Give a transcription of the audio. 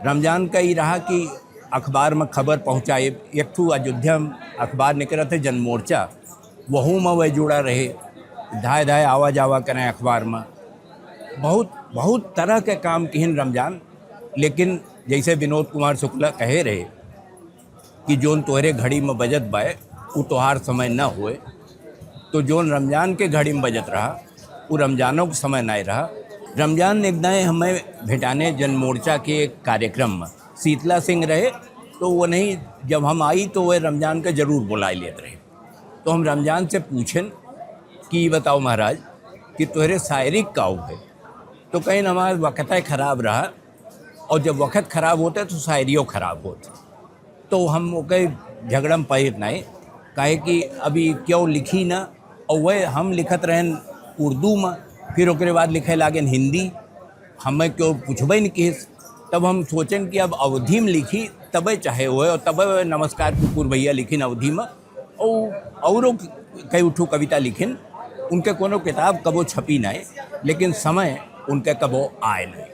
रमजान का ही रहा कि अखबार में खबर पहुँचाए। एक ठू अयोध्या अखबार निकल थे जनमोर्चा, वहू में वह जुड़ा रहे, धाए धाए आवा जावा करें अखबार में। बहुत बहुत तरह के काम किहन रमजान। लेकिन जैसे विनोद कुमार शुक्ला कहे रहे कि जोन तोहरे घड़ी में बजत बाए वो तोहार समय न होए, तो जोन रमजान के घड़ी में बजत रहा वो रमजानों के समय नहीं रहा। रमजान एक दाएँ हमें भेटाने जनमोर्चा के एक कार्यक्रम में शीतला सिंह रहे, तो वो नहीं, जब हम आई तो वह रमजान के ज़रूर बुलाए लेते रहे। तो हम रमजान से पूछें कि बताओ महाराज कि तोहरे शायरी काऊ है, तो कहीं हमारा वक़्त ख़राब रहा, और जब वक़्त ख़राब होता है तो शायरियों ख़राब होती। तो हम कई झगड़ा में पैर नहीं कहे कि अभी क्यों लिखी ना, और वह हम लिखत रहें उर्दू में, फिर उसके बाद लिखे लागन हिंदी, हमें क्यों पूछबे नहीं किस। तब हम सोचें कि अब अवधि में लिखी तबे चाहे हुए, और तब नमस्कार कुकुर भैया लिखिन अवधि में, और कई उठू कविता लिखिन। उनके कोनो किताब कबो छपी नहीं, लेकिन समय उनके कबो आए नहीं।